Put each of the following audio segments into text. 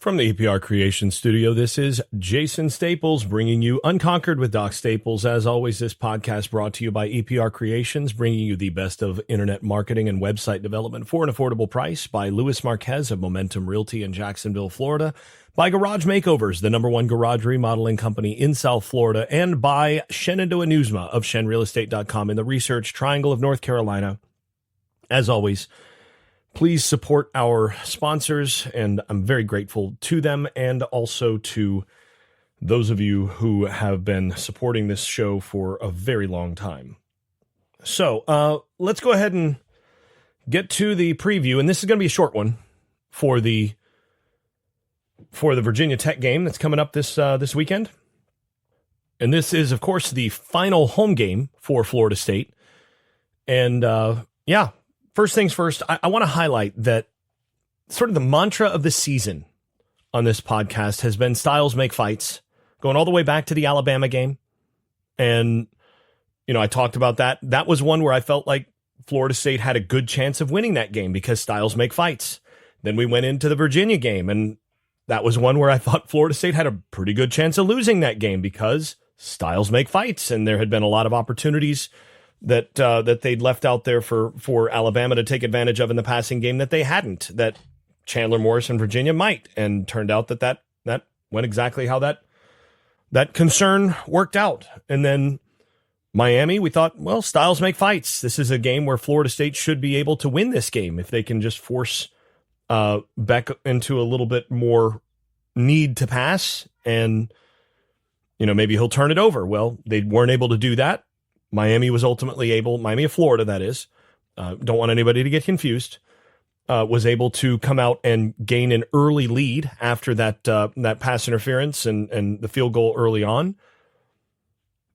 From the EPR Creation Studio, this is Jason Staples bringing you Unconquered with Doc Staples. As always, this podcast brought to you by EPR Creations, bringing you the best of internet marketing and website development for an affordable price, by Luis Marquez of Momentum Realty in Jacksonville, Florida, by Garage Makeovers, the #1 garage remodeling company in South Florida, and by Shenandoah Newsma of ShenRealEstate.com in the Research Triangle of North Carolina. As always, please support our sponsors, and I'm very grateful to them, and also to those of you who have been supporting this show for a very long time. So let's go ahead and get to the preview, and this is going to be a short one for the Virginia Tech game that's coming up this weekend. And this is, of course, the final home game for Florida State. And first things first, I want to highlight that sort of the mantra of the season on this podcast has been styles make fights, going all the way back to the Alabama game. And, I talked about that. That was one where I felt like Florida State had a good chance of winning that game because styles make fights. Then we went into the Virginia game, and that was one where I thought Florida State had a pretty good chance of losing that game because styles make fights. And there had been a lot of opportunities that they'd left out there for Alabama to take advantage of in the passing game that they hadn't, that Chandler Morris and Virginia might, and turned out that went exactly how that concern worked out. And then Miami, we thought, well, styles make fights. This is a game where Florida State should be able to win this game if they can just force Beck into a little bit more need to pass, and maybe he'll turn it over. Well, they weren't able to do that. Miami was ultimately able, Miami of Florida, that is, don't want anybody to get confused, was able to come out and gain an early lead after that pass interference and the field goal early on.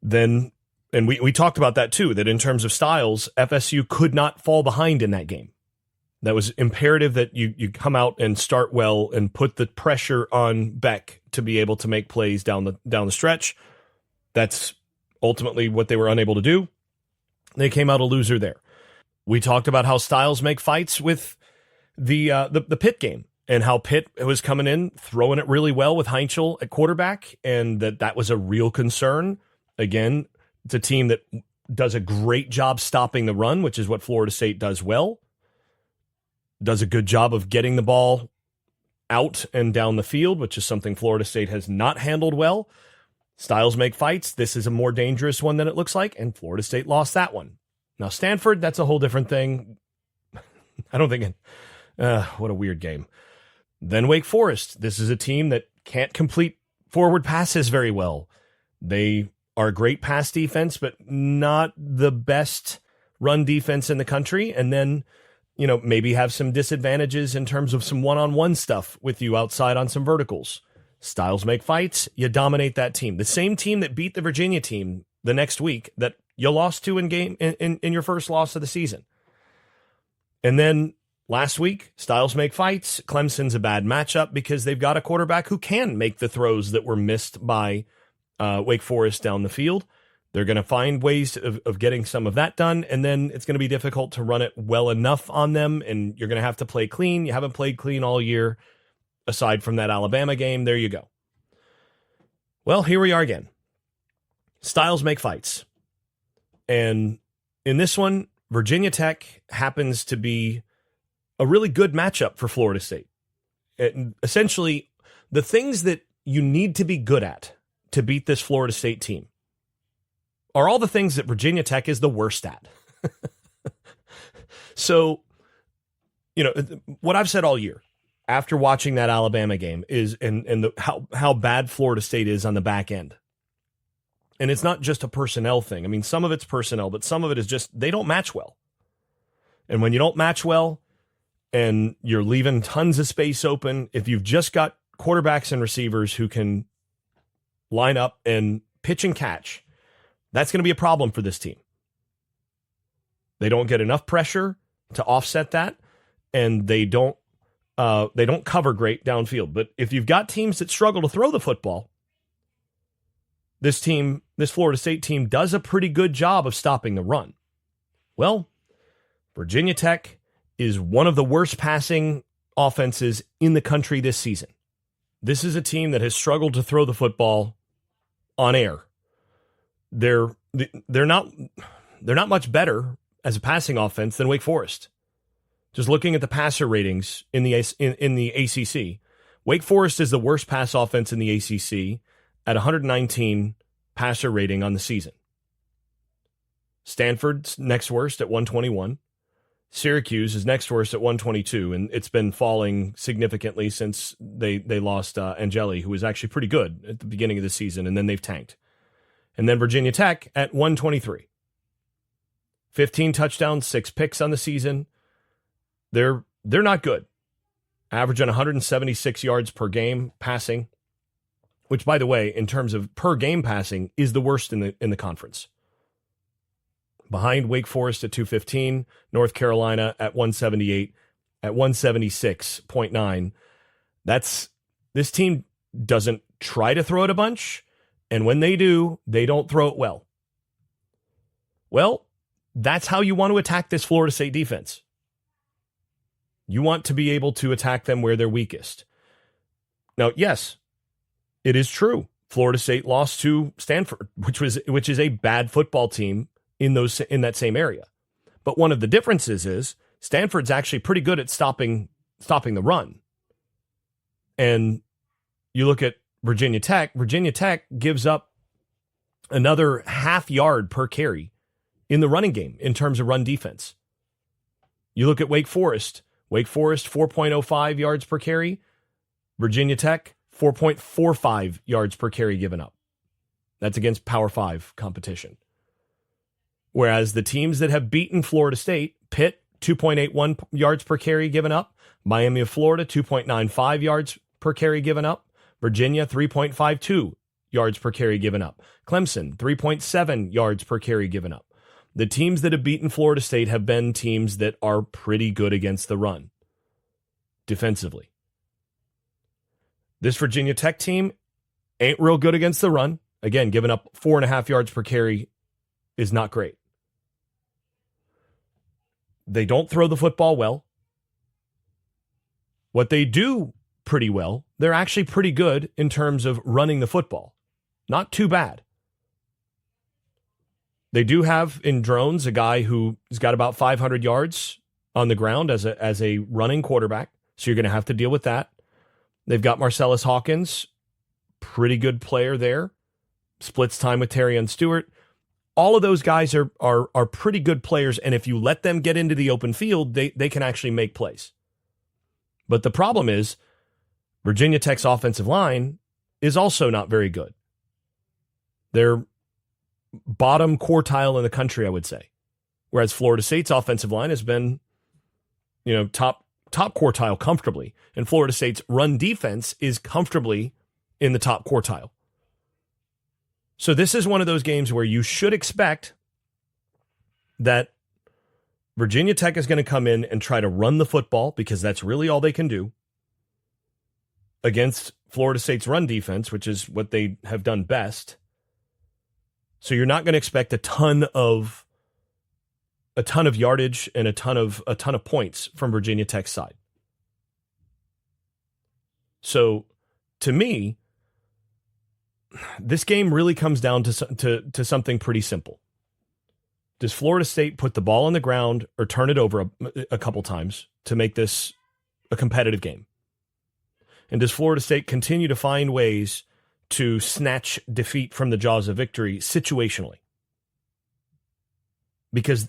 Then, and we talked about that too, that in terms of styles, FSU could not fall behind in that game. That was imperative that you come out and start well and put the pressure on Beck to be able to make plays down the stretch. That's ultimately what they were unable to do. They came out a loser there. We talked about how styles make fights with the Pitt game, and how Pitt was coming in, throwing it really well with Heinzel at quarterback, and that was a real concern. Again, it's a team that does a great job stopping the run, which is what Florida State does well. Does a good job of getting the ball out and down the field, which is something Florida State has not handled well. Styles make fights. This is a more dangerous one than it looks like, and Florida State lost that one. Now, Stanford, that's a whole different thing. I don't think what a weird game. Then Wake Forest. This is a team that can't complete forward passes very well. They are a great pass defense, but not the best run defense in the country. And then, maybe have some disadvantages in terms of some one-on-one stuff with you outside on some verticals. Styles make fights. You dominate that team. The same team that beat the Virginia team the next week that you lost to in your first loss of the season. And then last week, styles make fights. Clemson's a bad matchup because they've got a quarterback who can make the throws that were missed by Wake Forest down the field. They're going to find ways of getting some of that done, and then it's going to be difficult to run it well enough on them, and you're going to have to play clean. You haven't played clean all year. Aside from that Alabama game, there you go. Well, here we are again. Styles make fights. And in this one, Virginia Tech happens to be a really good matchup for Florida State. Essentially, the things that you need to be good at to beat this Florida State team are all the things that Virginia Tech is the worst at. So, what I've said all year, after watching that Alabama game, is how bad Florida State is on the back end. And it's not just a personnel thing. I mean, some of it's personnel, but some of it is just they don't match well. And when you don't match well and you're leaving tons of space open, if you've just got quarterbacks and receivers who can line up and pitch and catch, that's going to be a problem for this team. They don't get enough pressure to offset that, and they don't cover great downfield. But if you've got teams that struggle to throw the football, this Florida State team does a pretty good job of stopping the run. Well, Virginia Tech is one of the worst passing offenses in the country this season. This is a team that has struggled to throw the football on air. They're not much better as a passing offense than Wake Forest. Just looking at the passer ratings in the ACC, Wake Forest is the worst pass offense in the ACC at 119 passer rating on the season. Stanford's next worst at 121. Syracuse is next worst at 122, and it's been falling significantly since they lost Angeli, who was actually pretty good at the beginning of the season, and then they've tanked. And then Virginia Tech at 123. 15 touchdowns, 6 picks on the season. They're not good. Averaging 176 yards per game passing, which, by the way, in terms of per game passing, is the worst in the conference. Behind Wake Forest at 215, North Carolina at 178, at 176.9. This team doesn't try to throw it a bunch, and when they do, they don't throw it well. Well, that's how you want to attack this Florida State defense. You want to be able to attack them where they're weakest. Now, yes, it is true. Florida State lost to Stanford, which is a bad football team in that same area. But one of the differences is Stanford's actually pretty good at stopping the run. And you look at Virginia Tech. Virginia Tech gives up another half yard per carry in the running game in terms of run defense. You look at Wake Forest. Wake Forest, 4.05 yards per carry. Virginia Tech, 4.45 yards per carry given up. That's against Power 5 competition. Whereas the teams that have beaten Florida State, Pitt, 2.81 yards per carry given up. Miami of Florida, 2.95 yards per carry given up. Virginia, 3.52 yards per carry given up. Clemson, 3.7 yards per carry given up. The teams that have beaten Florida State have been teams that are pretty good against the run defensively. This Virginia Tech team ain't real good against the run. Again, giving up 4.5 yards per carry is not great. They don't throw the football well. What they do pretty well, they're actually pretty good in terms of running the football. Not too bad. They do have in Drones a guy who's got about 500 yards on the ground as a running quarterback, so you're going to have to deal with that. They've got Marcellus Hawkins, pretty good player there, splits time with Terrion Stewart. All of those guys are pretty good players, and if you let them get into the open field, they can actually make plays. But the problem is Virginia Tech's offensive line is also not very good. They're bottom quartile in the country, I would say. Whereas Florida State's offensive line has been, top quartile comfortably. And Florida State's run defense is comfortably in the top quartile. So this is one of those games where you should expect that Virginia Tech is going to come in and try to run the football because that's really all they can do against Florida State's run defense, which is what they have done best. So you're not going to expect a ton of yardage and a ton of points from Virginia Tech's side. So to me, this game really comes down to something pretty simple. Does Florida State put the ball on the ground or turn it over a couple times to make this a competitive game? And does Florida State continue to find ways to snatch defeat from the jaws of victory situationally? Because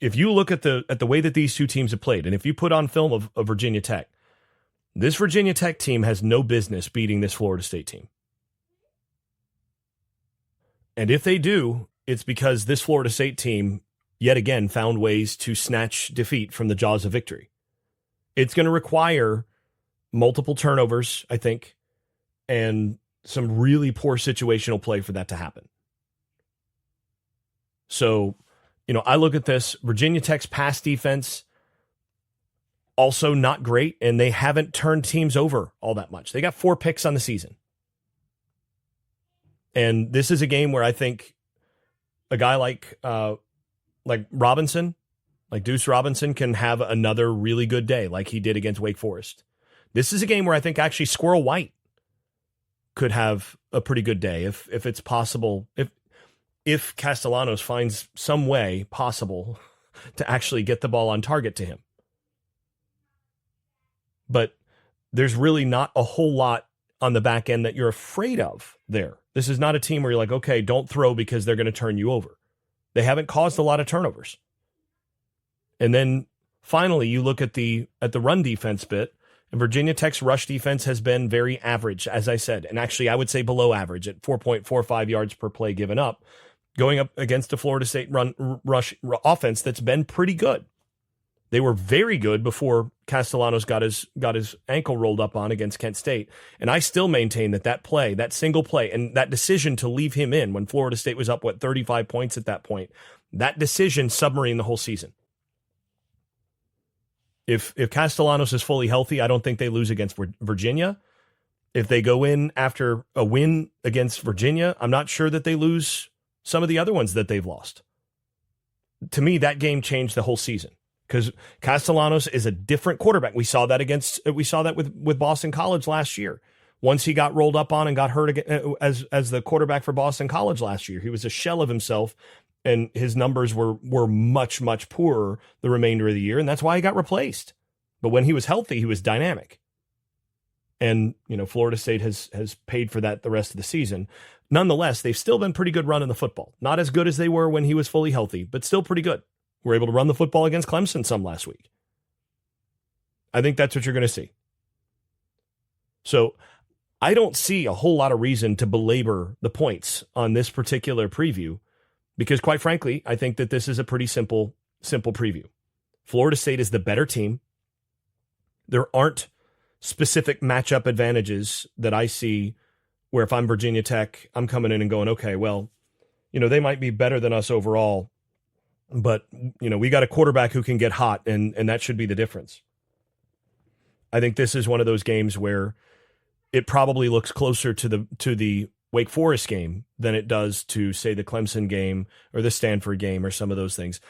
if you look at the way that these two teams have played, and if you put on film of Virginia Tech, this Virginia Tech team has no business beating this Florida State team. And if they do, it's because this Florida State team, yet again, found ways to snatch defeat from the jaws of victory. It's going to require multiple turnovers, I think, and some really poor situational play for that to happen. So, I look at this. Virginia Tech's pass defense, also not great, and they haven't turned teams over all that much. They got 4 picks on the season. And this is a game where I think a guy like Robinson, like Deuce Robinson, can have another really good day like he did against Wake Forest. This is a game where I think actually Squirrel White could have a pretty good day if it's possible, if Castellanos finds some way possible to actually get the ball on target to him. But there's really not a whole lot on the back end that you're afraid of there. This is not a team where you're like, okay, don't throw because they're going to turn you over. They haven't caused a lot of turnovers. And then finally, you look at the run defense bit, and Virginia Tech's rush defense has been very average, as I said, and actually I would say below average at 4.45 yards per play given up, going up against a Florida State rush offense that's been pretty good. They were very good before Castellanos got his ankle rolled up on against Kent State. And I still maintain that play, that single play, and that decision to leave him in when Florida State was up, 35 points at that point, that decision submarined the whole season. If Castellanos is fully healthy, I don't think they lose against Virginia. If they go in after a win against Virginia, I'm not sure that they lose some of the other ones that they've lost. To me, that game changed the whole season because Castellanos is a different quarterback. We saw that with Boston College last year. Once he got rolled up on and got hurt again, as the quarterback for Boston College last year, he was a shell of himself. And his numbers were much, much poorer the remainder of the year, and that's why he got replaced. But when he was healthy, he was dynamic. And, Florida State has paid for that the rest of the season. Nonetheless, they've still been pretty good running the football. Not as good as they were when he was fully healthy, but still pretty good. We're able to run the football against Clemson some last week. I think that's what you're going to see. So I don't see a whole lot of reason to belabor the points on this particular preview, because quite frankly, I think that this is a pretty simple preview. Florida State is the better team. There aren't specific matchup advantages that I see where if I'm Virginia Tech, I'm coming in and going, okay, well, they might be better than us overall, but, we got a quarterback who can get hot, and that should be the difference. I think this is one of those games where it probably looks closer to the Wake Forest game than it does to, say, the Clemson game or the Stanford game or some of those things.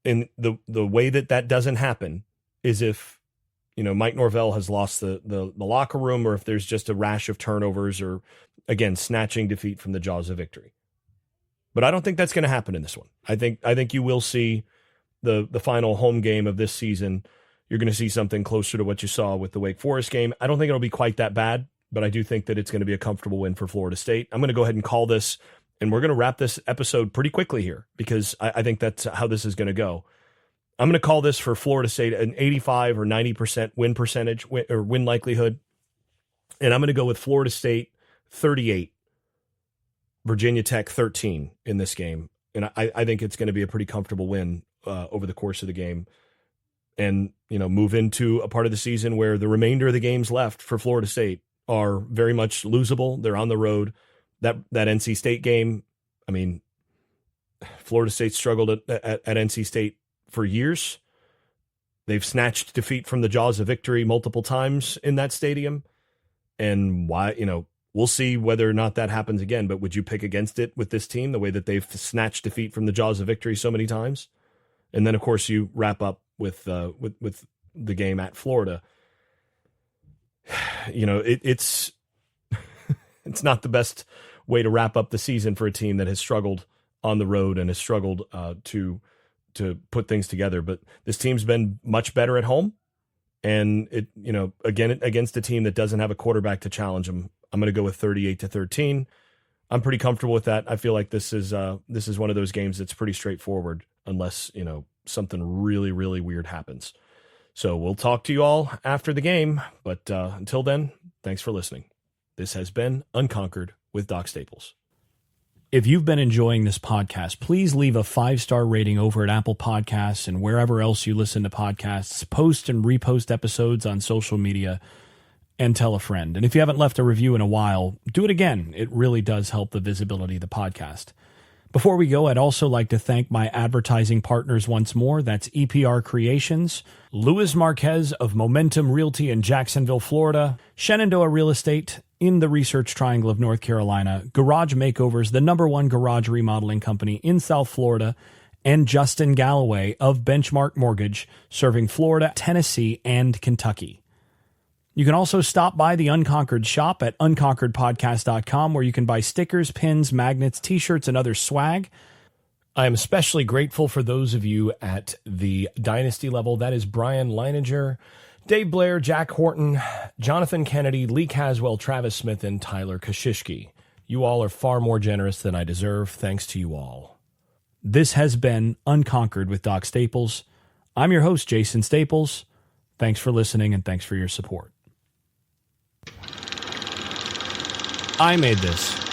And the way that doesn't happen is if, Mike Norvell has lost the locker room, or if there's just a rash of turnovers, or, again, snatching defeat from the jaws of victory. But I don't think that's going to happen in this one. I think you will see the final home game of this season. You're going to see something closer to what you saw with the Wake Forest game. I don't think it'll be quite that bad, but I do think that it's going to be a comfortable win for Florida State. I'm going to go ahead and call this, and we're going to wrap this episode pretty quickly here because I think that's how this is going to go. I'm going to call this for Florida State an 85 or 90% win percentage or win likelihood. And I'm going to go with Florida State 38, Virginia Tech 13 in this game. And I think it's going to be a pretty comfortable win over the course of the game. And, move into a part of the season where the remainder of the games left for Florida State are very much losable. They're on the road. That NC State game, I mean, Florida State struggled at NC State for years. They've snatched defeat from the jaws of victory multiple times in that stadium. And why, we'll see whether or not that happens again. But would you pick against it with this team, the way that they've snatched defeat from the jaws of victory so many times? And then, of course, you wrap up with the game at Florida. It's it's not the best way to wrap up the season for a team that has struggled on the road and has struggled to put things together. But this team's been much better at home, and again against a team that doesn't have a quarterback to challenge them. I'm going to go with 38-13. I'm pretty comfortable with that. I feel like this is one of those games that's pretty straightforward, unless something really, really weird happens. So we'll talk to you all after the game. But until then, thanks for listening. This has been Unconquered with Doc Staples. If you've been enjoying this podcast, please leave a 5-star rating over at Apple Podcasts and wherever else you listen to podcasts. Post and repost episodes on social media and tell a friend. And if you haven't left a review in a while, do it again. It really does help the visibility of the podcast. Before we go, I'd also like to thank my advertising partners once more. That's EPR Creations, Luis Marquez of Momentum Realty in Jacksonville, Florida, Shenandoah Real Estate in the Research Triangle of North Carolina, Garage Makeovers, the #1 garage remodeling company in South Florida, and Justin Galloway of Benchmark Mortgage, serving Florida, Tennessee, and Kentucky. You can also stop by the Unconquered Shop at unconqueredpodcast.com, where you can buy stickers, pins, magnets, t-shirts, and other swag. I am especially grateful for those of you at the Dynasty level. That is Brian Leininger, Dave Blair, Jack Horton, Jonathan Kennedy, Lee Caswell, Travis Smith, and Tyler Kashishki. You all are far more generous than I deserve. Thanks to you all. This has been Unconquered with Doc Staples. I'm your host, Jason Staples. Thanks for listening, and thanks for your support. I made this.